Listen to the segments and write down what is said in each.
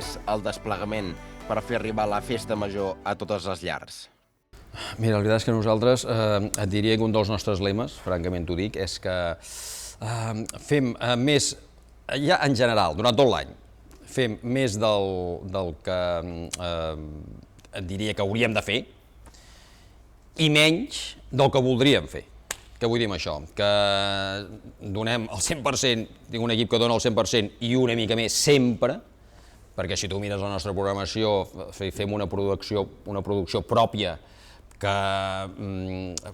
és el desplegament per fer arribar la festa major a totes les llars? Mira, la veritat és que nosaltres, et diria que un dels nostres lemes, francament t'ho dic, és que fem més, ja en general, durant tot l'any, fem més del que et diria que hauríem de fer i menys del que voldríem fer. Què vull dir amb això? Que donem el 100%, tinc un equip que dona el 100% i una mica més sempre, perquè si tu mires la nostra programació, fem una producció pròpia que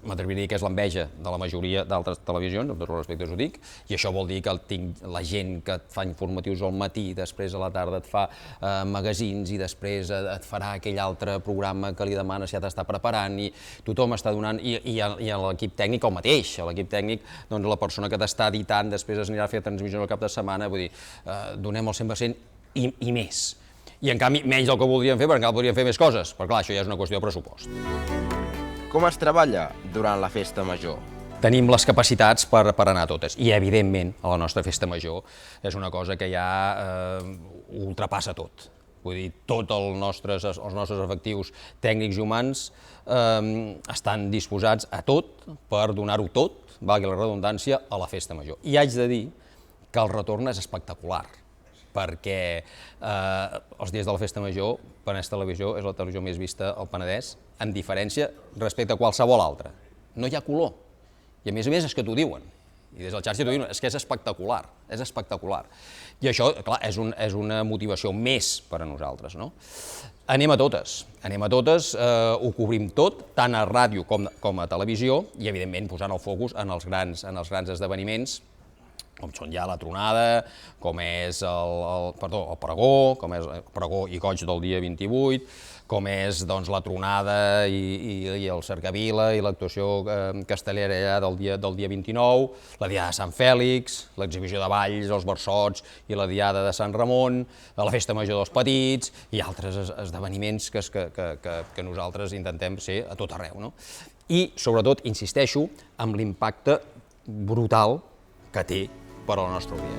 m'atreviria a dir que és l'enveja de la majoria d'altres televisions, amb tots els respectes ho dic, i això vol dir que tinc la gent que et fa informatius al matí, després a la tarda et fa magazins i després et farà aquell altre programa que li demana si ja t'està preparant i tothom està donant, i a l'equip tècnic el mateix, a l'equip tècnic doncs la persona que t'està editant després es anirà a fer transmissions al cap de setmana, vull dir, donem el 100% i més. I en canvi menys del que voldríem fer, perquè encara podríem fer més coses, però clar, això ja és una qüestió de pressupost. Com es treballa durant la festa major? Tenim les capacitats per anar a totes i, evidentment, a la nostra festa major és una cosa que ja ho ultrapassa tot. Vull dir, tots els nostres efectius tècnics i humans estan disposats a tot per donar-ho tot, valgui la redundància, a la festa major. I haig de dir que el retorn és espectacular, perquè els dies de la festa major, Penedès Televisió és la televisió més vista al Penedès, en diferència respecte a qualsevol altra. No hi ha color. I a més és que t'ho diuen. I des del xarxa t'ho diuen, és que és espectacular, és espectacular. I això, clar, és una motivació més per a nosaltres, no? Anem a totes, ho cobrim tot, tant a ràdio com a televisió, i evidentment posant el focus en els grans esdeveniments, com són ja la tronada, com és el pregó, com és el pregó i goig del dia 28, com és la tronada i el cercavila i l'actuació castellera allà del dia 29, la diada de Sant Fèlix, l'exhibició de balls, els versots i la diada de Sant Ramon, la festa major dels petits i altres esdeveniments que nosaltres intentem ser a tot arreu, no? I, sobretot, insisteixo, amb l'impacte brutal que té per a la nostra audiència.